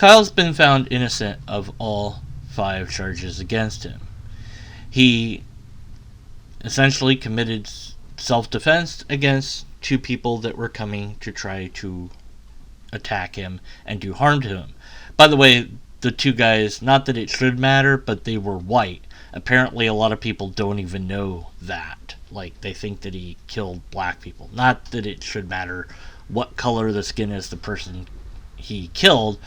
Kyle's been found innocent of all 5 charges against him. He essentially committed self-defense against 2 people that were coming to try to attack him and do harm to him. By the way, the 2 guys, not that it should matter, but they were white. Apparently a lot of people don't even know that. Like, they think that he killed black people. Not that it should matter what color the skin is the person he killed.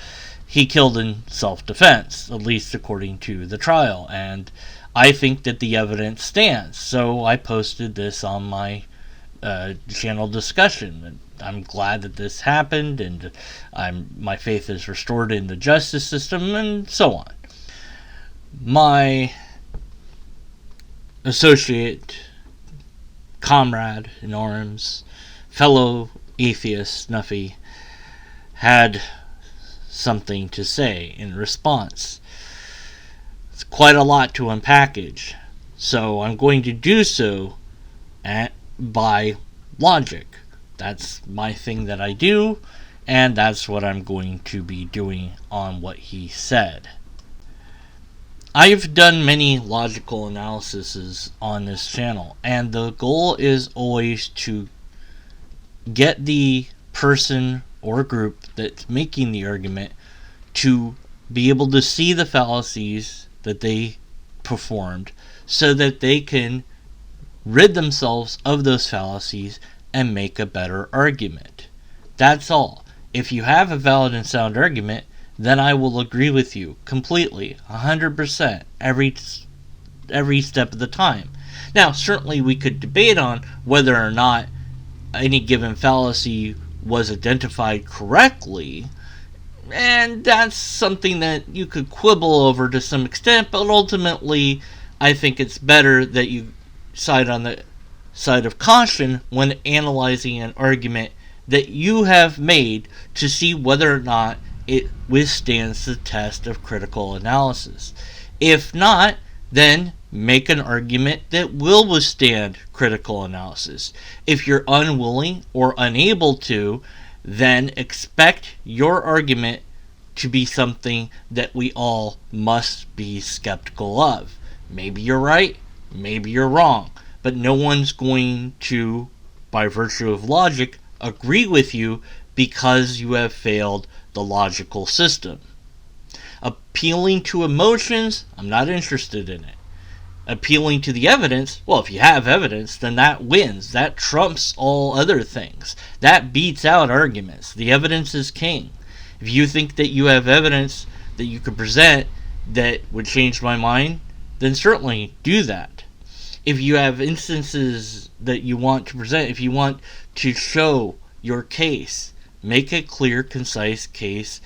He killed in self-defense, at least according to the trial. And I think that the evidence stands. So I posted this on my channel discussion. I'm glad that this happened, and my faith is restored in the justice system, and so on. My associate, comrade in arms, fellow atheist Snuffy, had something to say in response. It's quite a lot to unpackage, so I'm going to do so by logic. That's my thing that I do, and that's what I'm going to be doing on what he said. I've done many logical analyses on this channel, and the goal is always to get the person or group that's making the argument to be able to see the fallacies that they performed so that they can rid themselves of those fallacies and make a better argument. That's all. If you have a valid and sound argument, then I will agree with you completely, 100%, every step of the time. Now, certainly we could debate on whether or not any given fallacy was identified correctly, and that's something that you could quibble over to some extent, but ultimately I think it's better that you side on the side of caution when analyzing an argument that you have made to see whether or not it withstands the test of critical analysis. If not, then make an argument that will withstand critical analysis. If you're unwilling or unable to, then expect your argument to be something that we all must be skeptical of. Maybe you're right, maybe you're wrong, but no one's going to, by virtue of logic, agree with you because you have failed the logical system. Appealing to emotions, I'm not interested in it. Appealing to the evidence, well, if you have evidence, then that wins. That trumps all other things. That beats out arguments. The evidence is king. If you think that you have evidence that you could present that would change my mind, then certainly do that. If you have instances that you want to present, if you want to show your case, make a clear, concise case,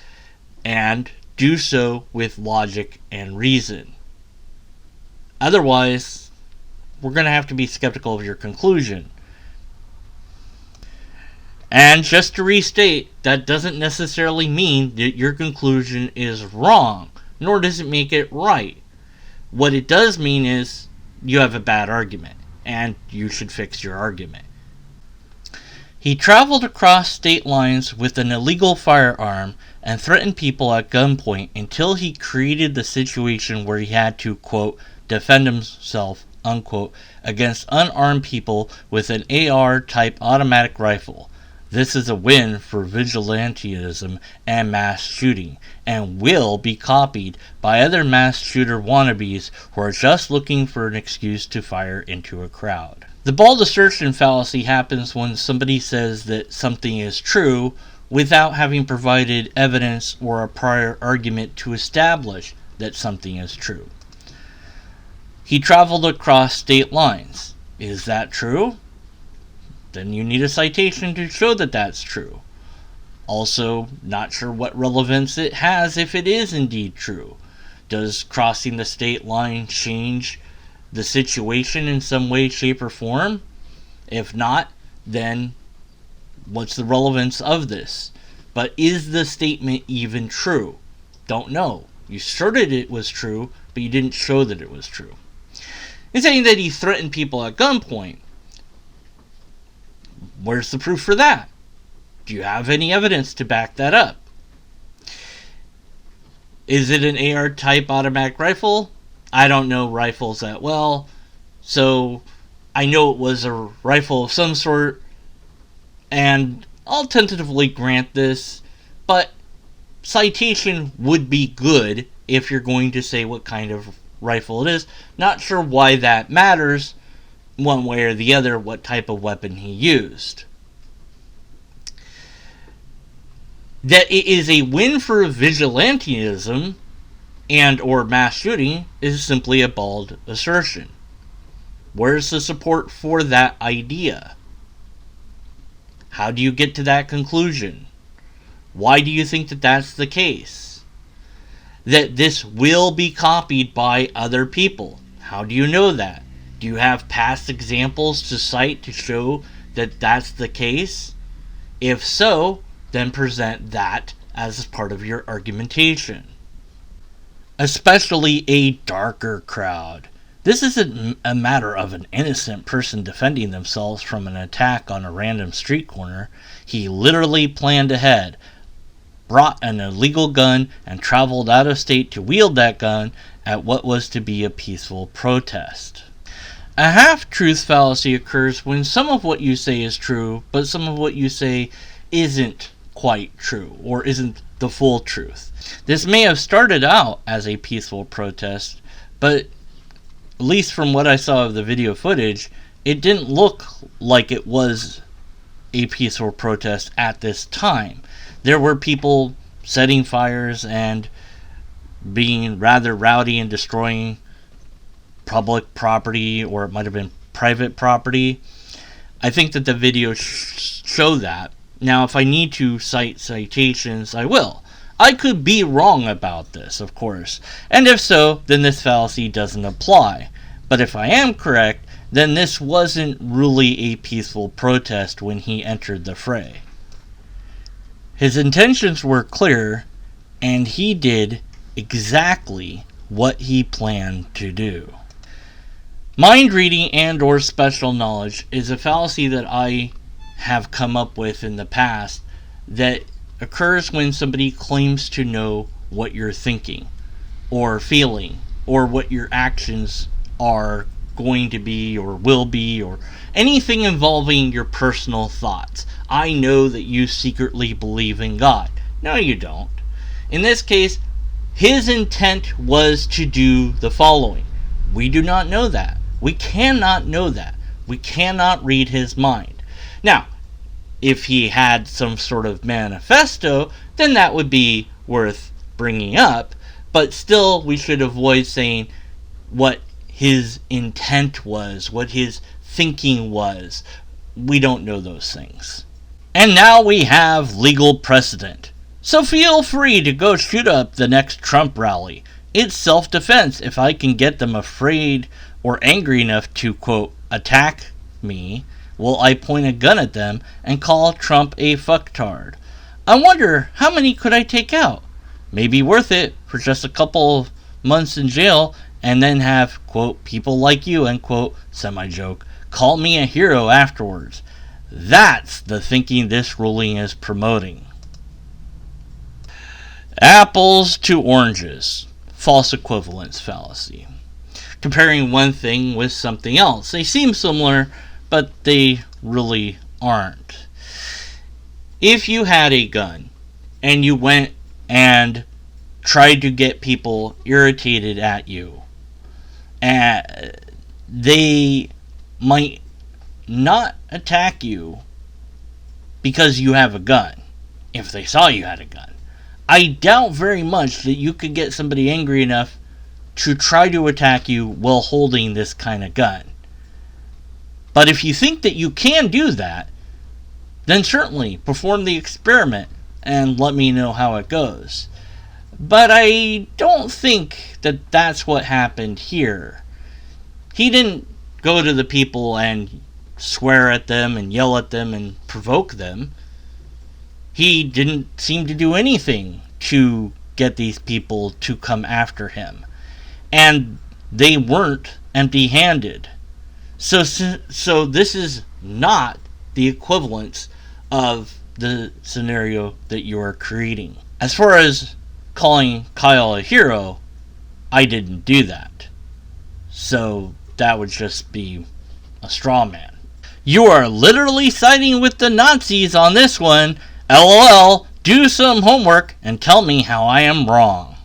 and do so with logic and reason. Otherwise, we're going to have to be skeptical of your conclusion. And just to restate, that doesn't necessarily mean that your conclusion is wrong, nor does it make it right. What it does mean is you have a bad argument, and you should fix your argument. He traveled across state lines with an illegal firearm and threatened people at gunpoint until he created the situation where he had to, quote, defend himself, unquote, against unarmed people with an AR-type automatic rifle. This is a win for vigilantism and mass shooting, and will be copied by other mass shooter wannabes who are just looking for an excuse to fire into a crowd. The bald assertion fallacy happens when somebody says that something is true without having provided evidence or a prior argument to establish that something is true. He traveled across state lines. Is that true? Then you need a citation to show that that's true. Also, not sure what relevance it has if it is indeed true. Does crossing the state line change the situation in some way, shape, or form? If not, then what's the relevance of this? But is the statement even true? Don't know. You asserted it was true, but you didn't show that it was true. In saying that he threatened people at gunpoint, where's the proof for that? Do you have any evidence to back that up? Is it an AR type automatic rifle? I don't know rifles that well, so I know it was a rifle of some sort, and I'll tentatively grant this, but citation would be good if you're going to say what kind of rifle it is. Not sure why that matters one way or the other, what type of weapon he used. That it is a win for vigilantism and or mass shooting is simply a bald assertion. Where's the support for that idea? How do you get to that conclusion? Why do you think that that's the case? That this will be copied by other people. How do you know that? Do you have past examples to cite to show that that's the case? If so, then present that as part of your argumentation. Especially a darker crowd. This isn't a matter of an innocent person defending themselves from an attack on a random street corner. He literally planned ahead, brought an illegal gun, and traveled out of state to wield that gun at what was to be a peaceful protest. A half-truth fallacy occurs when some of what you say is true, but some of what you say isn't quite true, or isn't the full truth. This may have started out as a peaceful protest, but at least from what I saw of the video footage, it didn't look like it was a peaceful protest at this time. There were people setting fires and being rather rowdy and destroying public property, or it might have been private property. I think that the video show that. Now, if I need to cite citations, I will. I could be wrong about this, of course, and if so, then this fallacy doesn't apply. But if I am correct, then this wasn't really a peaceful protest when he entered the fray. His intentions were clear, and he did exactly what he planned to do. Mind reading and or special knowledge is a fallacy that I have come up with in the past that occurs when somebody claims to know what you're thinking or feeling or what your actions are going to be or will be, or anything involving your personal thoughts. I know that you secretly believe in God. No, you don't. In this case, his intent was to do the following. We do not know that. We cannot know that. We cannot read his mind. Now, if he had some sort of manifesto, then that would be worth bringing up, but still we should avoid saying what his intent was, what his thinking was. We don't know those things. And now we have legal precedent. So feel free to go shoot up the next Trump rally. It's self-defense if I can get them afraid or angry enough to, quote, attack me. Will I point a gun at them and call Trump a fucktard? I wonder, how many could I take out? Maybe worth it for just a couple of months in jail and then have, quote, people like you, end quote, semi-joke, call me a hero afterwards. That's the thinking this ruling is promoting. Apples to oranges. False equivalence fallacy. Comparing one thing with something else. They seem similar, but they really aren't. If you had a gun and you went and tried to get people irritated at you, they might not attack you because you have a gun, if they saw you had a gun. I doubt very much that you could get somebody angry enough to try to attack you while holding this kind of gun. But if you think that you can do that, then certainly perform the experiment and let me know how it goes. But I don't think that that's what happened here. He didn't go to the people and swear at them and yell at them and provoke them. He didn't seem to do anything to get these people to come after him. And they weren't empty-handed. So this is not the equivalence of the scenario that you are creating. As far as calling Kyle a hero, I didn't do that. So that would just be a straw man. You are literally siding with the Nazis on this one. LOL, do some homework and tell me how I am wrong.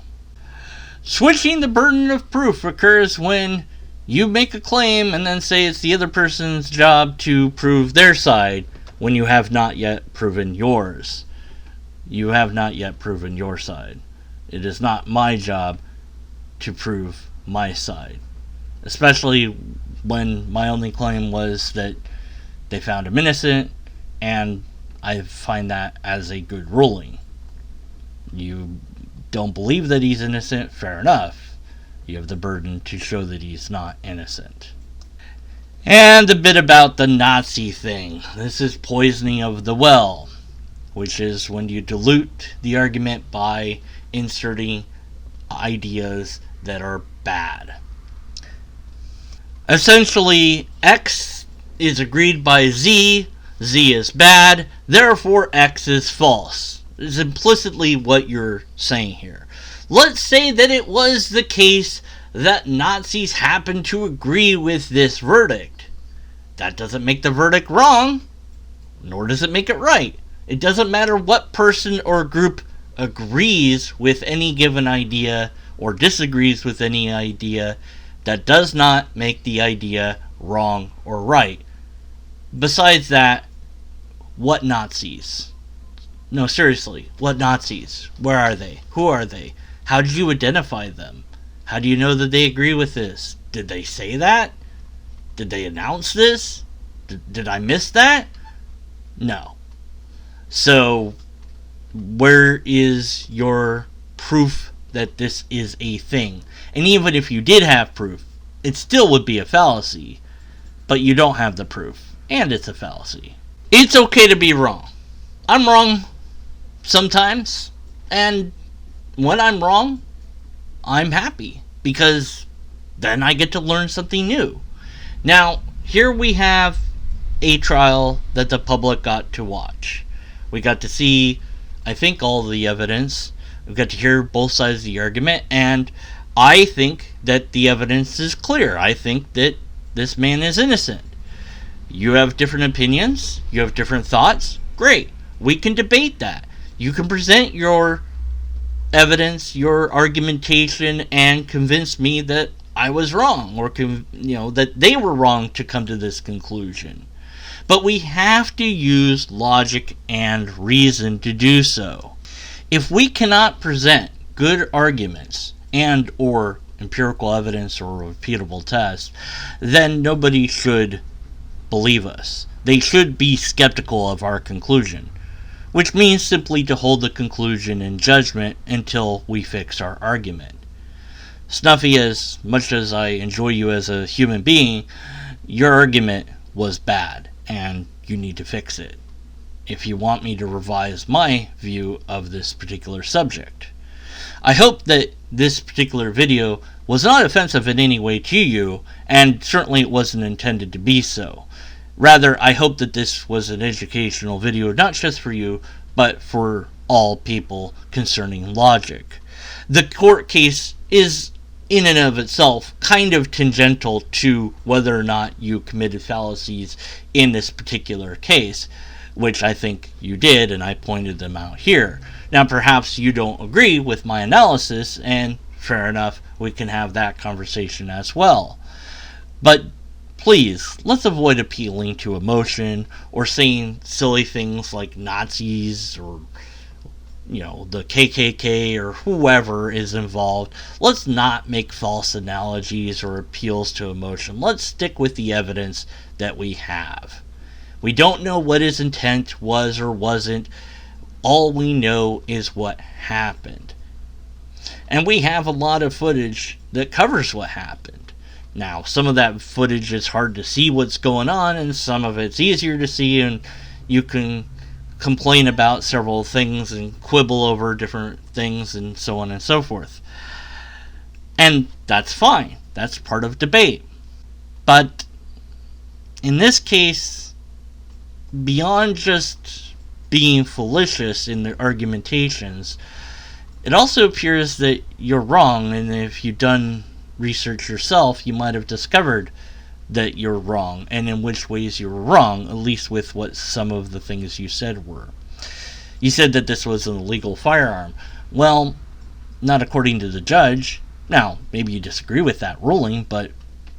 Switching the burden of proof occurs when you make a claim and then say it's the other person's job to prove their side when you have not yet proven yours. You have not yet proven your side. It is not my job to prove my side. Especially when my only claim was that they found him innocent, and I find that as a good ruling. You don't believe that he's innocent, fair enough. You have the burden to show that he's not innocent. And a bit about the Nazi thing. This is poisoning of the well, which is when you dilute the argument by inserting ideas that are bad. Essentially, X is agreed by Z, Z is bad, therefore X is false. Is implicitly what you're saying here. Let's say that it was the case that Nazis happen to agree with this verdict. That doesn't make the verdict wrong, nor does it make it right. It doesn't matter what person or group agrees with any given idea or disagrees with any idea. That does not make the idea wrong or right. Besides that, what Nazis? No, seriously, what Nazis? Where are they? Who are they? How did you identify them? How do you know that they agree with this? Did they say that? Did they announce this? Did I miss that? No. So, where is your proof that this is a thing? And even if you did have proof, it still would be a fallacy. But you don't have the proof, and it's a fallacy. It's okay to be wrong. I'm wrong sometimes, and when I'm wrong, I'm happy, because then I get to learn something new. Now, here we have a trial that the public got to watch. We got to see, I think, all the evidence. We got to hear both sides of the argument, and I think that the evidence is clear. I think that this man is innocent. You have different opinions, you have different thoughts, great. We can debate that. You can present your evidence, your argumentation, and convince me that I was wrong, or that they were wrong to come to this conclusion. But we have to use logic and reason to do so. If we cannot present good arguments and or empirical evidence or repeatable tests, then nobody should believe us. They should be skeptical of our conclusion, which means simply to hold the conclusion in judgment until we fix our argument. Snuffy, as much as I enjoy you as a human being, your argument was bad, and you need to fix it if you want me to revise my view of this particular subject. I hope that this particular video was not offensive in any way to you, and certainly it wasn't intended to be so. Rather, I hope that this was an educational video, not just for you, but for all people concerning logic. The court case is, in and of itself, kind of tangential to whether or not you committed fallacies in this particular case, which I think you did, and I pointed them out here. Now, perhaps you don't agree with my analysis, and fair enough, we can have that conversation as well. But please, let's avoid appealing to emotion or saying silly things like Nazis or, the KKK or whoever is involved. Let's not make false analogies or appeals to emotion. Let's stick with the evidence that we have. We don't know what his intent was or wasn't. All we know is what happened. And we have a lot of footage that covers what happened. Now, some of that footage is hard to see what's going on, and some of it's easier to see, and you can complain about several things and quibble over different things and so on and so forth. And that's fine. That's part of debate. But in this case, beyond just being fallacious in their argumentations, It also appears that you're wrong, and if you've done research yourself, you might have discovered that you're wrong, and in which ways you were wrong, at least with what some of the things you said were. You said that this was an illegal firearm. Well, not according to the judge. Now, maybe you disagree with that ruling, but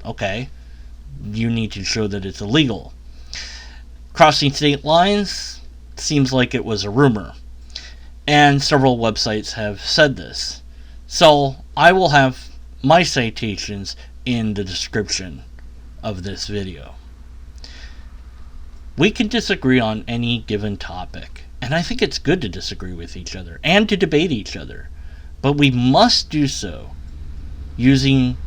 okay, you need to show that it's illegal. Crossing state lines seems like it was a rumor, and several websites have said this. So I will have my citations in the description of this video. We can disagree on any given topic, and I think it's good to disagree with each other and to debate each other, but we must do so using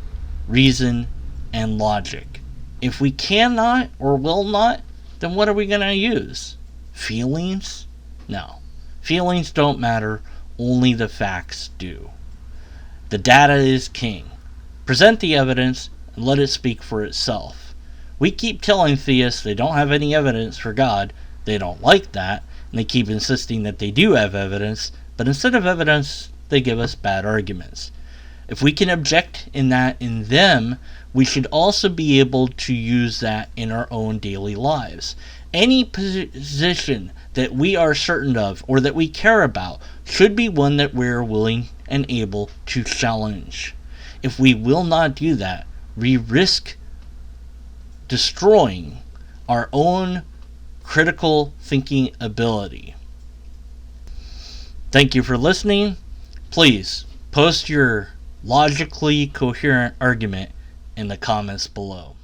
reason and logic. If we cannot or will not, then what are we going to use? Feelings? No. Feelings don't matter, only the facts do. The data is king. Present the evidence and let it speak for itself. We keep telling theists they don't have any evidence for God. They don't like that, and they keep insisting that they do have evidence, but instead of evidence, they give us bad arguments. If we can object in them, we should also be able to use that in our own daily lives. Any position that we are certain of or that we care about should be one that we're willing and able to challenge. If we will not do that, we risk destroying our own critical thinking ability. Thank you for listening. Please post your logically coherent argument in the comments below.